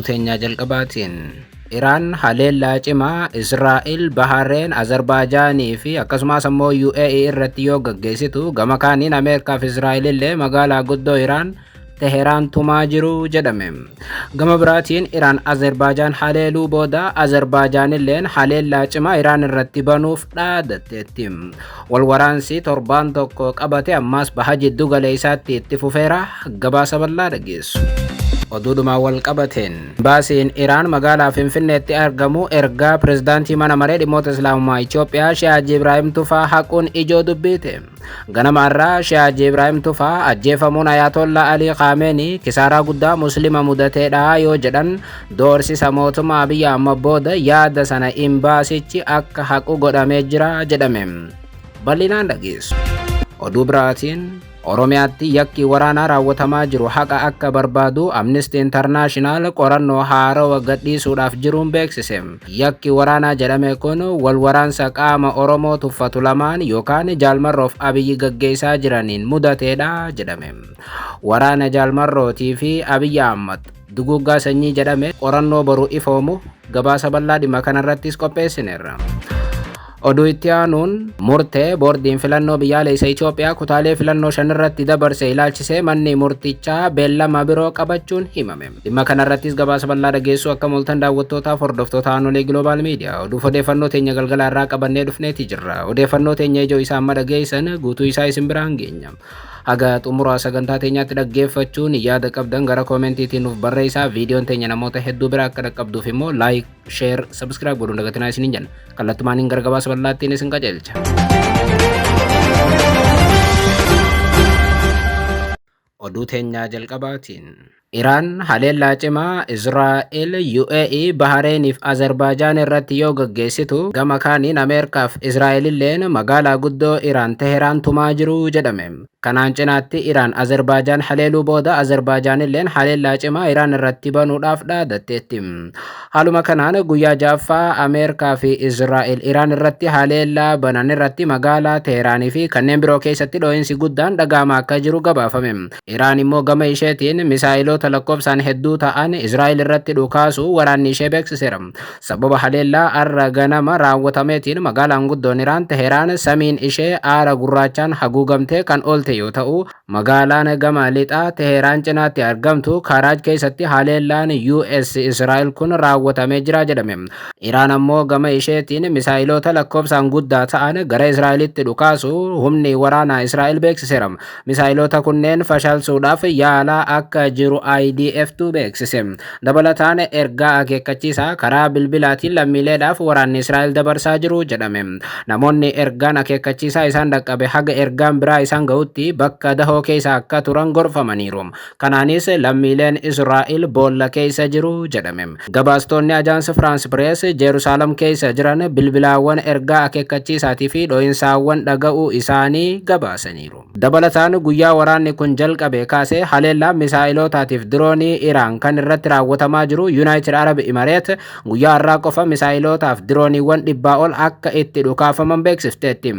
oduu teenyaa jalqabaatiin Iraan haleellaa cimaa Israa'el, Bahareen, Azerbaaijaanii fi akkasumas ammoo UAE irratti yoo gaggeessitu gama kaaniin Ameerikaa fi Israa'el illee magaalaa guddoo Iraan Teheraan tumaa jiru jedhame. Gama biraatiin Iraan Azerbaijaan haleeluu booda Azerbaijaan illeen haleellaa cimaa Iraan irratti banuuf dhaadatteetti. Wal waraansi torbaan tokko qabate ammas baha jiddu galee isaatti itti fufeera. Gabaasa bal'aa dhageessu. Oduudhuma wal qabateen baasiin Iraan magaalaa Finfinneetti argamu ergaa pirezidaantii mana maree dhimmoota Islaamummaa Itoophiyaa Sheekh Haaji Ibraahim Tufaa haquun ijoo dubbiite. Ganamaarraa Sheekh Haaji Ibraahim Tufaa ajjeefamuun Ayatollah Ali Khamenei kisaaraa guddaa Muslima mudateedha yoo jedhan doorsisa mootummaa Abiy Ahmed booda yaada sana imbaasichi akka haqu godhamee jira jedhame. Bal'inaan dhageessu. Oduu biraatiin Oromiyaatti yakki waraanaa raawwatamaa jiru haqa akka barbaadu Amnesty International qorannoo haarawaa gadhiisuudhaaf jiruun beeksise. Yakki waraanaa jedhame kun wal waraansa qaama Oromoo tuffatu lamaan yookaan Jaalmarroof Abiyyi gaggeessaa jiraniin mudateedha jedhame. Waraana Jaalmarrootii fi Abiy Ahmed duguggaa sanyii jedhame qorannoo boru ifoomu gabaasa bal'aa dhimma kanarrattis qopheessineerra. Oduu itti aanuun murtee boordiin filannoo biyyaalessaa Itoophiyaa kutaalee filannoo 5 irratti dabarse ilaalchisee manni murtichaa beellama biroo qabachuun himame. Dhimma kanarrattis gabaasa bal'aa dhageessu akka mul'atan daawwattootaaf hordoftoota aanolee Global Media oduuf odeeffannoo teenya galgala irraa qabannee dhufneeti jirra. Odeeffannoo teenya ijoo isaa amma dhageessan guutuu isaa isin biraan geenya. Haga xumura sagantaa teenyaatti dhaggeeffachuun yaada qabdan gara koomentiitiin nuuf barreessaa. Viidiyoon teenya namoota hedduu bira akka dhaqqabduuf immoo laayik, sheer, sabskiraayib godhuun dagatinaa isiniin jenna. Kallattumaan gara gabaasa bal'aattiin isin qajeelcha. Oduu teenyaa jalqabaatiin Iraan haleellaa cimaa Israa'el, UAE, Bahareeniif Azerbaijaan irratti yoo gaggeessitu gama kaaniin Ameerikaaf Israa'el illeen magaalaa guddoo Iraan Teheraan tumaa jiru jedhame. Kanaan cinaatti Iraan Azerbaijaan haleeluu booda Azerbaijaan illeen haleellaa cimaa Iraan irratti banuudhaaf dhaadatteetti. Haaluma kanaan guyyaa jaaffaa Ameerikaa fi Israa'el Iraan irratti haleellaa banan irratti magaalaa Teheraanii fi kanneen biroo keessatti dhoo'insi guddaan dhaga'amaa akka jiru gabaafame. Iraan immoo gama isheetiin misaa'ilota lakkoofsaan hedduu ta'an Israa'el irratti dhukaasu waraanni ishee beeksiseera. Sababa haleellaa har'a ganama raawwatameetiin magaalaan guddoon Iraan Teheraan samiin ishee aara gurraachaan haguugamtee kan oolte yoo ta'u, magaalaan gama lixaa Teheraan cinaatti argamtu Karaaj keessatti haleellaan US Israa'el kun raawwatamee jira jedhame. Iraan ammoo gama isheetiin misaa'ilota lakkoofsaan guddaa ta'an gara Israa'elitti dhukaasu humni waraanaa Israa'el beeksiseera. Misaa'ilota kunneen fashalsuudhaaf yaalaa akka jiru IDF-tu beeksise. Dabalataan ergaa akeekkachiisaa karaa bilbilaatiin lammiileedhaaf waraanni Israa'el dabarsaa jiru jedhame. Namoonni ergaan akeekkachiisaa isaan dhaqqabe haga ergaan biraa isaan ga'utti bakka dahoo keessa akka turan gorfamaniiru. Kanaanis lammiileen Israa'el boolla keessa jiru jedhame. Gabaastonni Ajaansi France Press Jerusalem keessa jiran bilbilaawwan ergaa akeekkachiisaatii fi dhoo'insaawwan dhaga'uu isaanii gabaasaniiru. Dabalataan guyyaa waraanni kun jalqabe kaasee haleellaa misaa'ilotaatiif diroonii Iraan kan irratti raawwatamaa jiru United Arab Emirates guyyaa har'aa qofa misaa'ilotaaf dirooniiwwan 100 ol akka itti dhukaafaman beeksifteetti.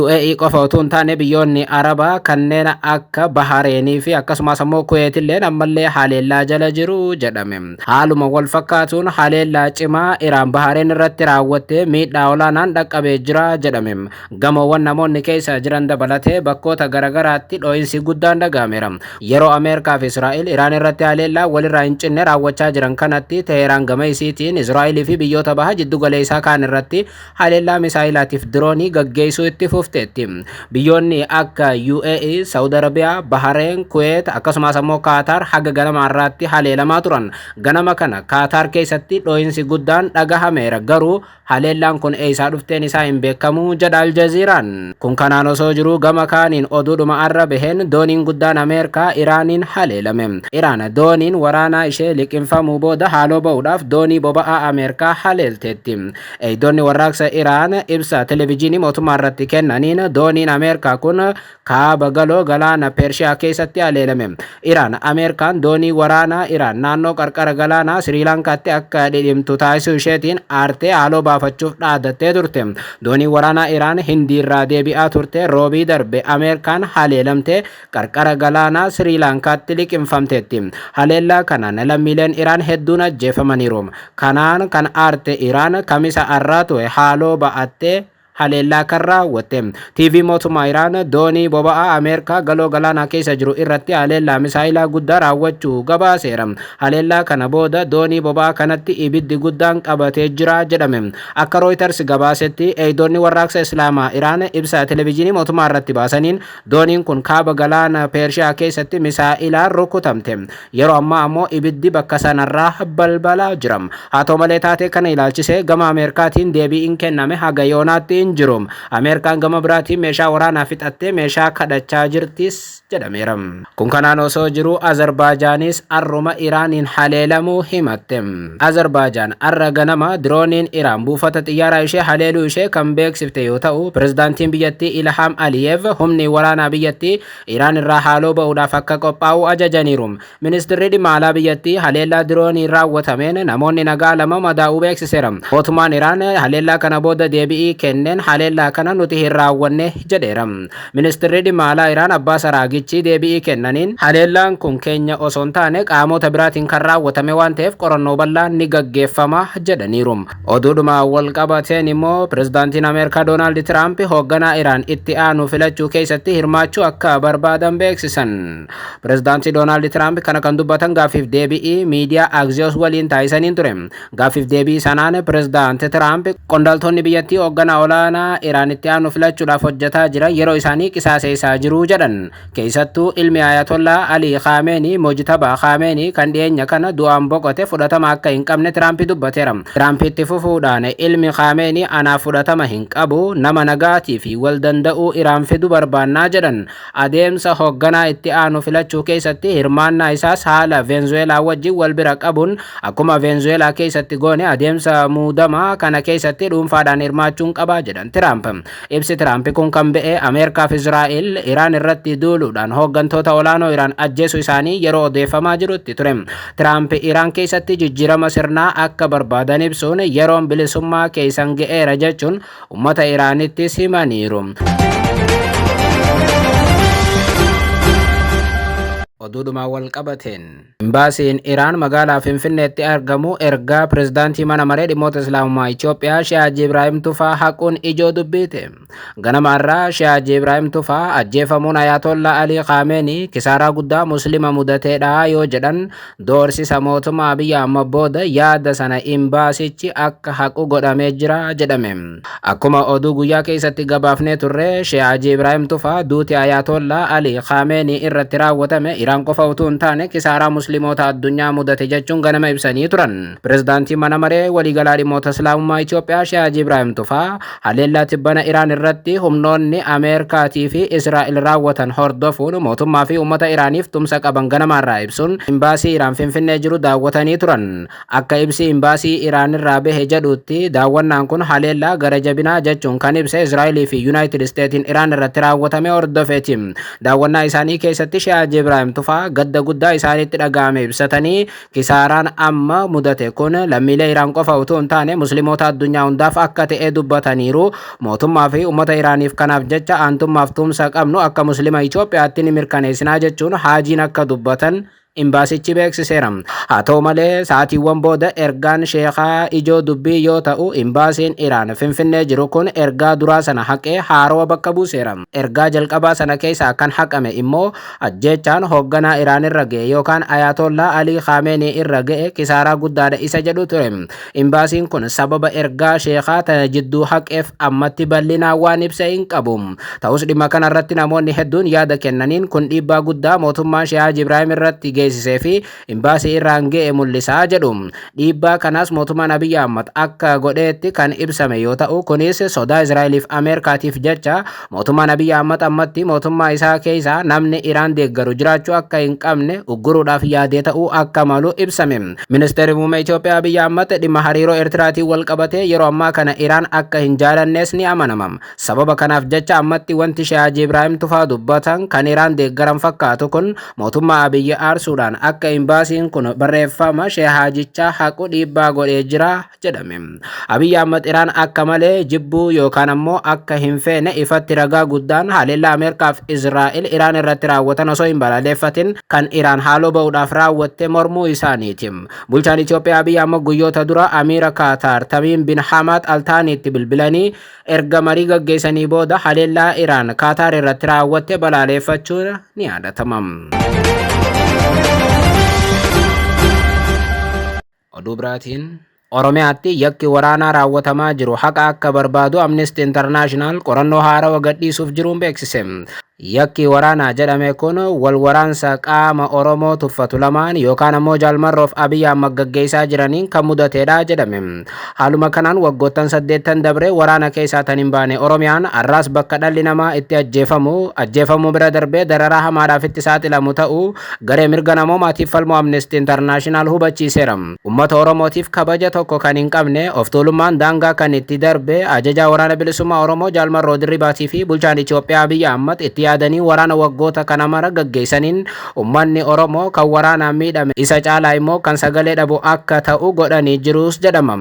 UAE qofa utuu hin taane biyyoonni Arabaa kanneen akka Bahareenii fi akkasumas ammoo Kuwait illee ammallee haleellaa jala jiru jedhame. Haaluma wal fakkaatuun haleellaa cimaa Iraan Bahareen irratti raawwattee miidhaa olaanaan dhaqqabee jira jedhame. Gamoowwan namoonni keessa jiran dabalatee bakkoota garagaraatti dhoo'insi guddaan dhaga'ameera. Yeroo Ameerikaa fi Israa'el Iraan irratti haleellaa walirraa hin cinne raawwachaa jiran kanatti Teheraan gama isiitiin Israa'elii fi biyyoota baha jiddu galeessaa kaan irratti haleellaa misaa'ilaatiif diroonii gaggeessuu itti fufteetti. Biyyoonni akka UAE, Saudi Arabiyaa, Bahareen, Kuwait akkasumas ammoo Qatar haga ganama har'aatti haleelamaa turan. Ganama kana Qatar keessatti dhoo'insi guddaan dhagahameera garuu haleellaan kun eessaa dhufteen isaa hin beekamu jedha Aljazeeraan. Kun kanaan osoo jiru gama kaaniin oduudhuma har'a baheen dooniin guddaan Ameerikaa Iraaniin haleelame. Iraan dooniin waraanaa ishee liqinfamuu booda haaloo ba'uudhaaf doonii boba'aa Ameerikaa haleelteetti. Eegdonni warraaqsa Iraan ibsa televezyiinii mootummaa irratti kennaniin dooniin Ameerikaa kun kaaba galoo galaana Pershiyaa keessatti haleelame. Iraan Ameerikaan doonii waraanaa Iraan naannoo qarqara galaanaa Sri Lankaatti akka dhidhimtu taasisuu isheetiin aartee haaloo baafachuuf dhaadattee turte. Doonii waraanaa Iraan Hindii irraa deebi'aa turte roobii darbe Ameerikaan haleelamte qarqara galaanaa Sri Lankaatti liqinfamteetti. keessatti haleellaa kanaan lammiileen Iraan hedduun ajjeefamaniiru. Kanaan kan aarte Iraan kamisa arraa ture haaloo ba'attee haleellaa kan raawwatte. TV mootummaa Iraan doonii boba'aa Ameerikaa galoo galaanaa keessa jiru irratti haleellaa misaayilaa guddaa raawwachuu gabaaseera. Haleellaa kana booda doonii boba'aa kanatti ibiddi guddaan qabatee jira jedhame. Akka Reuters gabaasetti eegdonni warraaqsa Islaamaa Iraan ibsa televezyiinii mootummaa irratti baasaniin dooniin kun kaaba galaana Pershiyaa keessatti misaa'ilaan rukutamte. Yeroo ammaa ammoo ibiddi bakka sanarraa balbalaa jira. Haa ta'u malee taatee kana ilaalchisee gama Ameerikaatiin deebiin kenname haga yoonaatti jiru. Ameerikaan gama biraatiin meeshaa waraanaa fixattee meeshaa kadhachaa jirtis jedhameera. Kun kanaan osoo jiru Azerbaajaanis arruma Iraaniin haleelamuu himatte. Azerbaajaan arra ganama dirooniin Iraan buufata xiyyaaraa ishee haleeluu ishee kan beeksifte yoo ta'u, pirezidaantiin biyyattii Ilham Aliyev humni waraanaa biyyattii Iraan irraa haaloo ba'uudhaaf akka qophaa'u ajajaniiru. Ministeerri dhimma alaa biyyattii haleellaa diroonii raawwatameen namoonni nagaa lama madaa'uu beeksiseera. Mootummaan Iraan haleellaa kana booda deebii kenneen haleellaa kana nuti hin raawwanne jedheera. Ministeerri dhimma alaa Iraan Abbaas Araagichi deebii kennaniin haleellaan kun keenya osoo hin taane qaamota biraatiin kan raawwatame waan ta'eef qorannoo bal'aan ni gaggeeffama jedhaniiru. Oduudhuma wal qabateen immoo pirezidaantiin Ameerikaa Doonaald Tiraamp hoogganaa Iraan itti aanu filachuu keessatti hirmaachuu akka barbaadan beeksisan. Pirezidaantii Doonaald Tiraamp kana kan dubbatan gaaffiif deebii miidiyaa Axios waliin taasisaniin ture. Gaaffiif deebii sanaan pirezidaantii Tiraamp qondaaltonni biyyattii hoogganaa olaanaa Iraan itti aanu filachuudhaaf hojjetaa jiran yeroo isaanii qisaaseessaa jiru jedhan. Keessattuu ilmi Ayatollaa Ali Khamenei Mojtaba Khamenei kan dhiyeenya kana du'aan boqote fudhatama akka hin qabne Tiraamp dubbateera. Tiraamp itti fufuudhaan ilmi Khamenei anaaf fudhatama hin qabu, nama nagaatii fi wal danda'uu Iraan fidu barbaannaa jedhan. Adeemsa hoogganaa itti aanu filachuu keessatti hirmaannaa isaas haala Venezuelaa wajjin wal bira qabuun akkuma Venezuelaa keessatti goone adeemsa muudamaa kana keessatti dhuunfaadhaan hirmaachuun qaba jedhan Tiraamp. Ibsi Tiraamp kun kan ba'e Ameerikaa fi Israa'el Iraan irratti duuluudhaan hooggantoota olaanoo Iraan ajjeesuu isaanii yeroo odeeffamaa jirutti ture. Tiraamp Iraan keessatti jijjiirama sirnaa akka barbaadan ibsuun yeroon bilisummaa keessan ga'eera jechuun uummata Iraanitti himaniiru. Oduudhuma wal qabateen imbaasiin Iraan magaalaa Finfinneetti argamu ergaa pirezidaantii mana maree dhimmoota Islaamummaa Itoophiyaa Sheekh Haji Ibrahim Tufaa haquun ijoo dubbiite. Ganamarraa Sheekh Haji Ibrahim Tufaa ajjeefamuun Ayatollaa Ali Khamenei kisaaraa guddaa Muslima mudateedha yoo jedhan doorsisa mootummaa Abiy Ahmed booda yaada sana imbaasichi akka haqu godhamee jira jedhame. Akkuma oduu guyyaa keessatti gabaafnee turre Sheekh Haji Ibrahim Tufaa duuti Ayatollaa Ali Khamenei irratti raawwatame Iraan qofa utuu hin taane kisaaraa musliimoota addunyaa mudate jechuun ganama ibsanii turan. Pirezidaantiin mana maree waliigalaa dhimmoota Islaamummaa Itoophiyaa Sheekh Haji Ibrahim Tufaa haleellaa tibbana Iraan irratti humnoonni Ameerikaatii fi Israa'el raawwatan hordofuun mootummaa fi uummata Iraaniif tumsa qaban ganamarraa ibsuun imbaasii Iraan Finfinnee jiru daawwatanii turan. Akka ibsi imbaasii Iraan irraa bahe jedhutti daawwannaan kun haleellaa gara jabinaa jechuun kan ibse Israa'elii fi Yuunaayitid Isteetiin Iraan irratti raawwatame hordofeeti. Daawwannaa isaanii keessatti Sheekh Haji Ibrahim Tufaa gadda guddaa isaanitti dhaga'ame ibsatanii kisaaraan amma mudate kun lammiilee Iraan qofa utuu hin taane musliimoota addunyaa hundaaf akka ta'e dubbataniiru. Mootummaa fi uummata Iraaniif kanaaf jecha aantummaaf tumsa qabnu akka muslima Itoophiyaatti ni mirkaneessinaa jechuun haajiin akka dubbatan imbaasichi beeksiseera. Haa ta'u malee sa'aatiiwwan booda ergaan sheekaa ijoo dubbii yoo ta'u imbaasiin Iraan Finfinnee jiru kun ergaa duraa sana haqee haaroo bakka buuseera. Ergaa jalqabaa sana keessaa kan haqame immoo ajjeechaan hoogganaa Iraan irra ga'e yookaan Ayatollaa Ali Khamenei irra ga'e kisaaraa guddaadha isa jedhu ture. Imbaasiin kun sababa ergaa sheekaa tana jidduu haqeef ammatti bal'inaan waan ibsa hin qabu. Ta'us dhimma kanarratti namoonni hedduun yaada kennaniin kun dhiibbaa guddaa mootummaan Sheekh Haji Ibrahim irratti geessisee fi imbaasii Iraan ga'e mul'isaa jedhu. Dhiibbaa kanaas mootummaan Abiy Ahmed akka godheetti kan ibsame yoo ta'u kunis sodaa Israa'eliif Ameerikaatiif jecha mootummaan Abiy Ahmed ammatti mootummaa isaa keessaa namni Iraan deeggaru jiraachuu akka hin qabne ugguruudhaaf yaadee ta'uu akka malu ibsame. Ministeerri muummee Itoophiyaa Abiy Ahmed dhimma hariiroo Eertiraatiin wal qabatee yeroo ammaa kana Iraan akka hin jaalannes ni amanama. Sababa kanaaf jecha ammatti wanti Sheekh Haji Ibrahim Tufaa dubbatan kan Iraan deeggaran fakkaatu kun mootummaa Abiy aarsuudhaaf dabaluudhaan akka imbaasiin kun barreeffama Shee Haajichaa haqu dhiibbaa godhee jira jedhame. Abiy Ahmed Iraan akka malee jibbuu yookaan ammoo akka hin feene ifatti ragaa guddaan haleellaa Ameerikaaf Israa'el Iraan irratti raawwatan osoo hin balaaleffatin kan Iraan haaloo ba'uudhaaf raawwatte mormuu isaaniiti. Bulchaan Itoophiyaa Abiy Ahmed guyyoota dura Amiira Kaataar Tamiim bin Hamad Al Taaniitti bilbilanii erga marii gaggeessanii booda haleellaa Iraan Kaataar irratti raawwatte balaaleffachuun ni yaadatama. Oduu biraatiin Oromiyaatti yakki waraanaa raawwatamaa jiru haqa akka barbaadu Amnesty International qorannoo haarawaa gadhiisuuf jiruun beeksise. Yakki waraanaa jedhame kun wal waraansa qaama Oromoo tuffatu lamaan yookaan ammoo Jaalmarroof Abiy Ahmed gaggeessaa jiraniin kan mudateedha jedhame. Haaluma kanaan waggoottan 8 dabre waraana keessaa tan hin baane Oromiyaan har'aas bakka dhalli namaa itti ajjeefamuu bira darbee dararaa hamaadhaaf itti saaxilamu ta'uu garee mirga namoomaatiif falmu Amnesty International hubachiiseera. Uummata Oromootiif kabaja tokko kan hin qabne of tuulummaan daangaa kan itti darbe ajajaa waraana bilisummaa Oromoo Jaalmarroo Dirribaatii fi bulchaan Itoophiyaa Abiy Ahmed itti yaadanii waraana waggoota kana mara gaggeessaniin ummanni Oromoo kan waraanaan miidhame isa caalaa immoo kan sagalee dhabu akka ta'u godhanii jirus jedhama.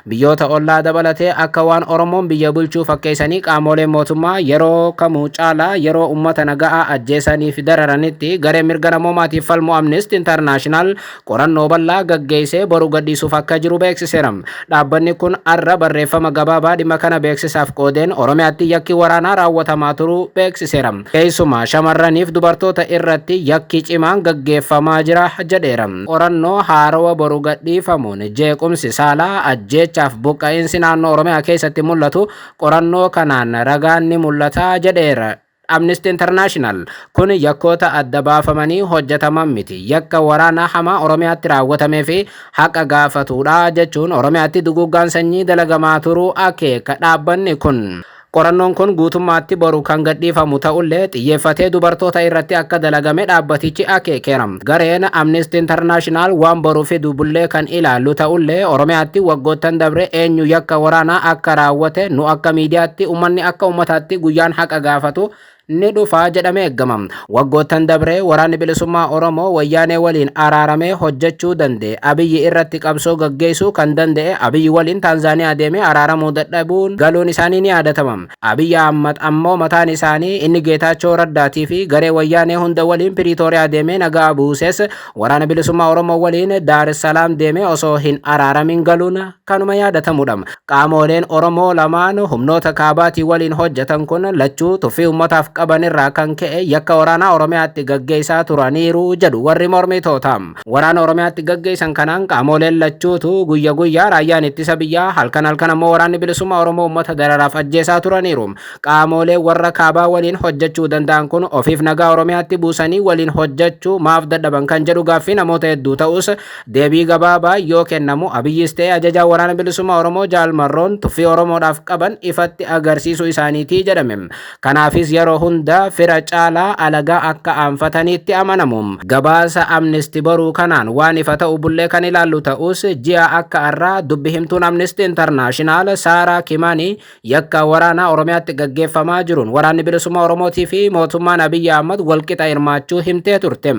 Biyyoota ollaa dabalatee akka waan Oromoon biyya bulchuu fakkeessanii qaamoleen mootummaa yeroo kamuu caalaa yeroo ummata nagaa ajjeesanii fi dararanitti garee mirga namoomaatiif falmu Amnesty International qorannoo bal'aa gaggeessee boru gadhiisuuf akka jiru beeksiseera. Dhaabbanni kun har'a barreeffama gabaabaa dhimma kana beeksisaaf qoodeen Oromiyaatti yakki waraanaa raawwatamaa turuu beeksiseera. Keessumaa shamarraniif dubartoota irratti yakki cimaan gaggeeffamaa jira jedheera. Qorannoo haarawaa boru gadhiifamuun jeequmsi saalaa ajjeechaaf buqqa'insi naannoo Oromiyaa keessatti mul'atu qorannoo kanaan ragaan ni mul'ata jedheera. Amnesty International kun yakkoota adda baafamanii hojjetaman miti yakka waraanaa hamaa Oromiyaatti raawwatamee fi haqa gaafatudha jechuun Oromiyaatti duguuggaan sanyii dalagamaa turuu akeeka dhaabbanni kun. Qorannoon kun guutummaatti boru kan gadhiifamu ta'ullee xiyyeeffatee dubartoota irratti akka dalagame dhaabbatichi akeekeera. Gareen Amnesty International waan boru fidu bullee kan ilaallu ta'ullee Oromiyaatti waggoottan dabre eenyu yakka waraanaa akka raawwate nu akka miidiyaatti ummanni akka ummataatti guyyaan haqa gaafatu ni dhufaa jedhamee eegama. Waggoottan dabre waraanni bilisummaa Oromoo wayyaanee waliin araaramee hojjechuu danda'e. Abiyyi irratti qabsoo gaggeessuu kan danda'e Abiyyi waliin Taanzaaniyaa deemee araaramuu dadhabuun galuun isaanii ni yaadatama. Abiy Ahmed ammoo mataan isaanii inni Geetaachoo Raddaatii fi garee wayyaanee hunda waliin Piriitooriyaa deemee nagaa buuses waraana bilisummaa Oromoo waliin Daar es Salaam deemee osoo hin araaramin galuun kanuma yaadatamudha. Qaamoleen Oromoo lamaan humnoota kaabaatii waliin hojjetan kun lachuu tuffii uummataaf qaban irraa kan ka'e yakka waraanaa Oromiyaatti gaggeessaa turaniiru jedhu warri mormitoota. Waraana Oromiyaatti gaggeessan kanaan qaamoleen lachuutu guyya guyyaa raayyaan ittisa biyyaa halkan ammoo waraanni bilisummaa Oromoo uummata dararaaf ajjeesaa turaniiru. Qaamolee warra kaabaa waliin hojjechuu danda'an kun ofiif nagaa Oromiyaatti buusanii waliin hojjechuu maaf dadhaban kan jedhu gaaffii namoota hedduu ta'us deebii gabaabaa yoo kennamu Abiyyis ta'e ajajaa waraana bilisummaa Oromoo Jaalmarroon tuffii Oromoodhaaf qaban ifatti agarsiisuu isaaniiti jedhame. Kanaafis yeroo hunda fira caalaa alagaa akka aanfataniitti amanamu. Gabaasa Amnesty boruu kanaan waan ifa ta'u bullee kan ilaallu ta'us ji'a akka har'aa dubbi himtuun Amnesty International Saaraa Kimanii yakka waraanaa Oromiyaatti gaggeeffamaa jiruun waraanni bilisummaa Oromootii fi mootummaan Abiy Ahmed walqixa hirmaachuu himtee turte.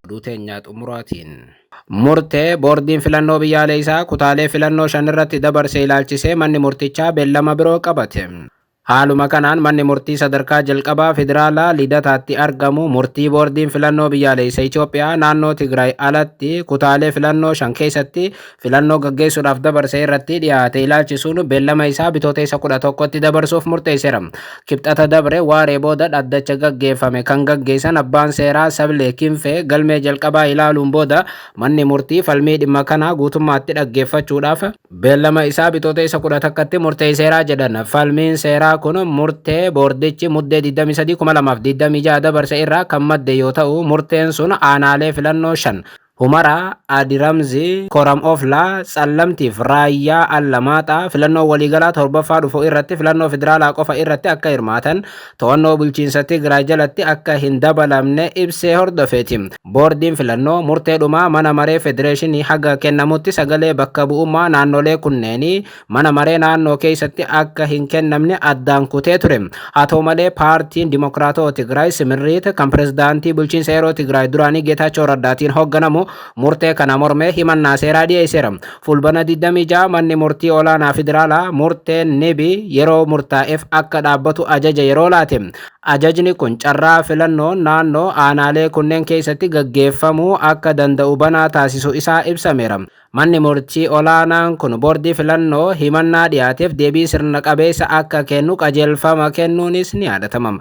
Oduu teenyaa xumuraatiin murtee boordiin filannoo biyyaalessaa kutaalee filannoo 5 irratti dabarsee ilaalchisee manni murtichaa beellama biroo qabate. Haaluma kanaan manni murtii sadarkaa jalqabaa federaalaa lidataatti argamu murtii boordiin filannoo biyyaalessaa Itoophiyaa naannoo Tigraay alatti kutaalee filannoo 5 keessatti filannoo gaggeessuudhaaf dabarsee irratti dhiyaate ilaalchisuun beellama isaa bitootessa 11tti dabarsuuf murteesseera. Kibxata dabre waaree booda dhaddacha gaggeeffame kan gaggeessan abbaan seeraa Sablee Kinfee galmee jalqabaa ilaaluun booda manni murtii falmii dhimma kanaa guutummaatti dhaggeeffachuudhaaf beellama isaa bitootessa 11tti murteesseera jedhan. Falmiin seeraa kun murtee boordichi muddee 23/2026 dabarse irraa kan madde yoo ta'u murteen sun aanaalee filannoo 5 Humara, Adiramzi, Koram Oflaa, Tsallamtiif Raayyaa Allamaaxaa filannoo waliigalaa torbaffaa dhufu irratti filannoo federaalaa qofa irratti akka hirmaatan to'annoo bulchiinsa Tigraay jalatti akka hin dabalamne ibsee hordofeeti. Boordiin filannoo murteedhumaa mana maree federeeshinii haga kennamutti sagalee bakka bu'ummaa naannolee kunneenii mana maree naannoo keessatti akka hin kennamne addaan kutee ture. Haa ta'u malee paartiin Dimokiraatoo Tigraay Simiriit kan pirezidaantii bulchiinsa yeroo Tigraay duraanii Geetaachoo Raddaatiin hoogganamu murtee kana mormee himannaa seeraa dhiyeesseera. Fulbana 26 manni murtii olaanaa federaalaa murteen NIB yeroo murtaa'eef akka dhaabbatu ajaja yeroo laate. Ajajni kun carraa filannoo naannoo aanaalee kunneen keessatti gaggeeffamuu akka danda'u banaa taasisuu isaa ibsameera. Manni murtii olaanaan kun boordii filannoo himannaa dhiyaateef deebii sirna qabeessa akka kennu qajeelfama kennuunis ni yaadatama.